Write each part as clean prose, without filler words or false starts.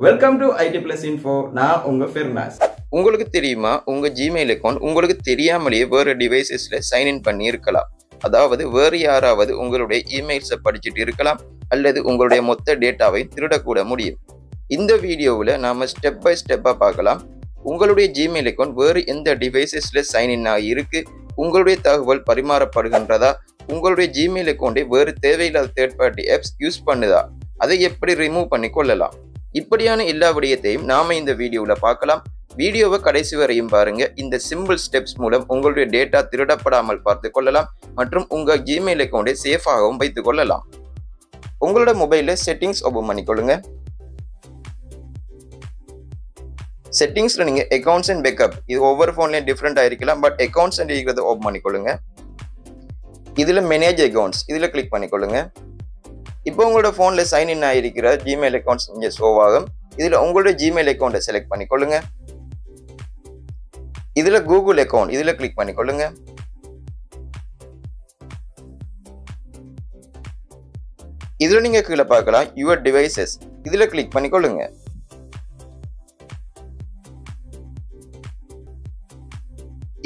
Welcome to IT Plus Info. நான் உங்க ஃபெர்னாஸ். உங்களுக்கு தெரியுமா, உங்க ஜிமெயில் அக்கௌண்ட் உங்களுக்கு தெரியாமலேயே வேறு டிவைசஸ்ல சைன்இன் பண்ணி இருக்கலாம். அதாவது வேறு யாராவது உங்களுடைய இமெயில்ஸை படிச்சுட்டு இருக்கலாம் அல்லது உங்களுடைய மொத்த டேட்டாவை திருடக்கூட முடியும். இந்த வீடியோவில் நாம ஸ்டெப் பை ஸ்டெப்பாக பார்க்கலாம். உங்களுடைய ஜிமெயில் அக்கௌண்ட் வேறு எந்த டிவைசஸ்ல சைன்இன் ஆகி இருக்கு, உங்களுடைய தகவல் பரிமாறப்படுகின்றதா, உங்களுடைய ஜிமெயில் அக்கௌண்டை வேறு தேவையில்லாத தேர்ட் பார்ட்டி ஆப்ஸ் யூஸ் பண்ணுதா, அதை எப்படி ரிமூவ் பண்ணி கொள்ளலாம். இப்படியான எல்லா விடயத்தையும் நாம இந்த வீடியோவில் பார்க்கலாம். வீடியோவை கடைசி வரையும் பாருங்க. இந்த சிம்பிள் ஸ்டெப்ஸ் மூலம் உங்களுடைய டேட்டா திருடப்படாமல் பார்த்து கொள்ளலாம் மற்றும் உங்க ஜிமெயில் அக்கௌண்டை சேஃபாகவும் வைத்துக் கொள்ளலாம். உங்களோட மொபைல்ல செட்டிங்ஸ் ஓபன் பண்ணிக்கொள்ளுங்க. செட்டிங்ஸ்ல நீங்க அக்கௌண்ட்ஸ் அண்ட் பேக்கப், இது ஒவ்வொரு போன்லயும் டிஃப்ரெண்டா இருக்கலாம், பட் அக்கௌண்ட்ஸ் அண்ட் இருக்கிறத ஓபன் பண்ணிக்கொள்ளுங்க. இதுல மேனேஜ் அக்கௌண்ட்ஸ், இதுல கிளிக் பண்ணிக்கொள்ளுங்க. இப்போ உங்களோட ஃபோன்ல சைன்இன் ஆகிருக்கிற ஜிமெயில் அக்கௌண்ட்ஸ் இங்கே ஷோ ஆகும். இதில் உங்களோட ஜிமெயில் அக்கௌண்ட்டை செலக்ட் பண்ணிக்கொள்ளுங்க. இதில் கூகுள் அக்கௌண்ட், இதில் கிளிக் பண்ணிக்கொள்ளுங்க. இதில் நீங்கள் கீழே பார்க்கலாம் யுவர் டிவைசஸ், இதில் கிளிக் பண்ணிக்கொள்ளுங்க.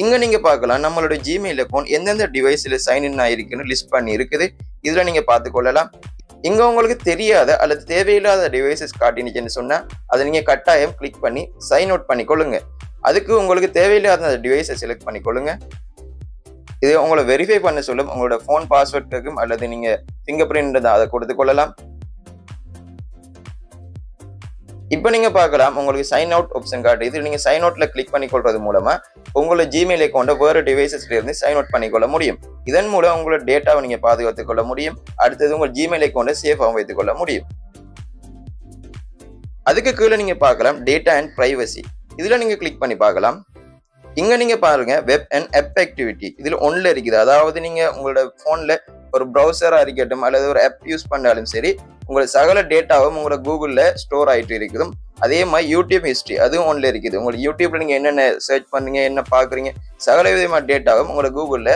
இங்க நீங்க பார்க்கலாம் நம்மளோட ஜிமெயில் அக்கௌண்ட் எந்தெந்த டிவைஸ்ல சைன்இன் ஆகிருக்குன்னு லிஸ்ட் பண்ணி இருக்குது. இதில் நீங்க பார்த்துக்கொள்ளலாம். இங்க உங்களுக்கு தெரியாத அல்லது தேவையில்லாத டிவைசஸ் காட்டினுச்சுன்னு சொன்னா அதை நீங்க கட்டாயம் கிளிக் பண்ணி சைன் அவுட் பண்ணிக்கொள்ளுங்க. அதுக்கு உங்களுக்கு தேவையில்லாத அந்த டிவைஸை செலக்ட் பண்ணிக்கொள்ளுங்க. இது உங்களை வெரிஃபை பண்ண சொல்லும். உங்களோட ஃபோன் பாஸ்வேர்ட் கேட்கும் அல்லது நீங்க ஃபிங்கர் பிரிண்ட் அதை கொடுத்து கொள்ளலாம். இப்போ நீங்க பார்க்கலாம் உங்களுக்கு சைன் அவுட் ஆப்ஷன் காட்டு. இது நீங்க சைன் அவுட்ல கிளிக் பண்ணிக்கொள்றது மூலமா உங்களோட ஜிமெயில் அக்கௌண்ட்டை வேறு டிவைசஸ்ல இருந்து சைன் அவுட் பண்ணிக்கொள்ள முடியும். இதன் மூலம் உங்களோட டேட்டாவை நீங்க பாதுகாத்துக் கொள்ள முடியும். அடுத்தது உங்க ஜிமெயில் அக்கௌண்ட்டை சேஃபாகவும் வைத்துக் கொள்ள முடியும். அதுக்கு கீழே நீங்க பார்க்கலாம் டேட்டா அண்ட் பிரைவசி, இதுல நீங்க கிளிக் பண்ணி பார்க்கலாம். இங்க நீங்க பாருங்க வெப் அண்ட் ஆப் ஆக்டிவிட்டி, இதுல ஒன்ல இருக்குது. அதாவது நீங்க உங்களோட போன்ல ஒரு ப்ரௌசரா இருக்கட்டும் அல்லது ஒரு ஆப் யூஸ் பண்ணாலும் சரி, உங்களோட சகல டேட்டாவும் உங்களோட கூகுள்ல ஸ்டோர் ஆயிட்டு இருக்குது. அதே மாதிரி யூடியூப் ஹிஸ்ட்ரி அதுவும் ஒன்ல இருக்குது. உங்களுக்கு யூடியூப்ல நீங்க என்னென்ன சர்ச் பண்ணீங்க, என்ன பாக்குறீங்க, சகல விதமான டேட்டாவும் உங்களோட கூகுள்ல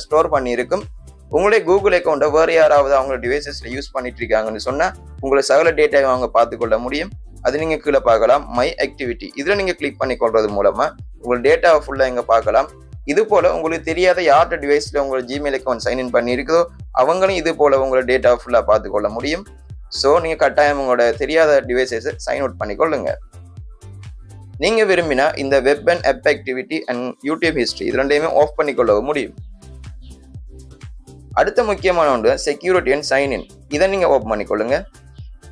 ஸ்டோர் பண்ணி இருக்கும். உங்களுடைய கூகுள் அக்கௌண்ட்டை வேறு யாராவது அவங்களோட டிவைசஸ்ல யூஸ் பண்ணிட்டு இருக்காங்கன்னு சொன்னா உங்களோட சகல டேட்டாவை அவங்க பார்த்துக்கொள்ள முடியும். அது நீங்க கீழே பார்க்கலாம் மை ஆக்டிவிட்டி, இதுல நீங்க கிளிக் பண்ணி கொள்றது மூலமா உங்களோட டேட்டாவை ஃபுல்லா இங்க பார்க்கலாம். இது போல உங்களுக்கு தெரியாத யார்ட டிவைஸ்ல உங்களோட ஜிமெயில் அக்கௌண்ட் சைன்இன் பண்ணி இருக்குதோ அவங்களும் இது போல உங்களோட டேட்டாவை ஃபுல்லா பார்த்துக்கொள்ள முடியும். ஸோ நீங்க கட்டாயம் உங்களோட தெரியாத டிவைசஸை சைன் அவுட் பண்ணிக்கொள்ளுங்க. நீங்க விரும்பினா இந்த web and app activity and YouTube history இது ரெண்டையுமே ஆஃப் பண்ணிக்கொள்ள முடியும். அடுத்த முக்கியமான ஒன்று செக்யூரிட்டி அண்ட் சைன்இன், இதை நீங்க ஓப்பன் பண்ணிக்கொள்ளுங்க.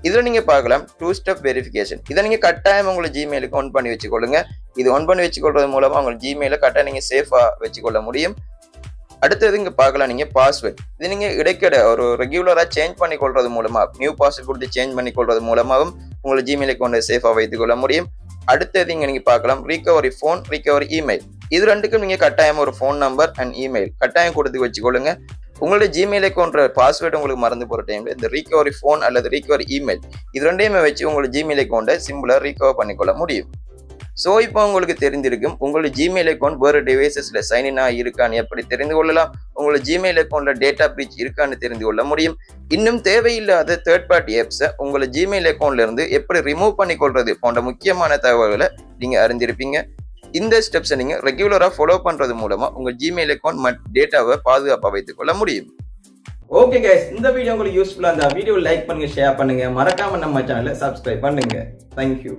இதுல நீங்க பார்க்கலாம் 2 ஸ்டெப் வெரிஃபிகேஷன், இதை நீங்க கட்டாயம் உங்களை ஜிமெயிலுக்கு ஆன் பண்ணி வச்சுக்கொள்ளுங்க. இது ஆன் பண்ணி வச்சுக்கொள்றது மூலமா உங்க ஜிமெயில கட்டாயம் நீங்க சேஃபா வச்சுக்கொள்ள முடியும். அடுத்தது இங்க பார்க்கலாம் நீங்க பாஸ்வேர்ட், இது நீங்க இடைக்கிட ஒரு ரெகுலரா சேஞ்ச் பண்ணி கொள்றது மூலமா நியூ பாஸ்வேர்ட் கொடுத்து சேஞ்ச் பண்ணி கொள்றது மூலமாகவும் உங்களை ஜிமெயில் அக்கௌண்ட்டை சேஃபா வைத்துக் கொள்ள முடியும். அடுத்தது இங்க நீங்க பார்க்கலாம் ரிகவரி ஃபோன், ரிகவரி இமெயில், இது ரெண்டுக்கும் நீங்க கட்டாயம் ஒரு ஃபோன் நம்பர் அண்ட் இமெயில் கட்டாயம் கொடுத்து வச்சுக்கொள்ளுங்க. உங்களுடைய ஜிமெயில் அக்கௌண்ட் பாஸ்வேர்டு உங்களுக்கு மறந்து போகிற டைம்ல இந்த ரிகவரி ஃபோன் அல்லது ரிகவரி இமெயில் இது ரெண்டையுமே வச்சு உங்களோட ஜிமெயில் அக்கௌண்ட்டை சிம்பிளாக ரீகவர் பண்ணிக்கொள்ள முடியும். ஸோ இப்போ உங்களுக்கு தெரிஞ்சிருக்கும் உங்களோட ஜிமெயில் அக்கௌண்ட் வேறு டிவைசஸ்ல சைன்இன் இருக்கான்னு எப்படி தெரிந்து கொள்ளலாம், உங்களோட ஜிமெயில் அக்கௌண்ட்ல டேட்டா பிரீச் இருக்கான்னு தெரிந்து கொள்ள முடியும். இன்னும் தேவையில்லாத தேர்ட் பார்ட்டி ஆப்ஸை உங்களோட ஜிமெயில் அக்கௌண்ட்ல இருந்து எப்படி ரிமூவ் பண்ணிக்கொள்றது போன்ற முக்கியமான தகவல்களை நீங்க அறிந்திருப்பீங்க. இந்த ஸ்டெப்ஸை நீங்க ரெகுலரா ஃபாலோ பண்றது மூலமா உங்க ஜிமெயில் அக்கௌண்ட் மற்றும் டேட்டாவை பாதுகாப்பாக வைத்துக் கொள்ள முடியும். ஓகே கைஸ், இந்த வீடியோ உங்களுக்கு யூஸ்ஃபுல்லா இருந்தா வீடியோ லைக் பண்ணுங்க, ஷேர் பண்ணுங்க, மறக்காம நம்ம சேனலை சப்ஸ்கிரைப் பண்ணுங்க. தேங்க்யூ.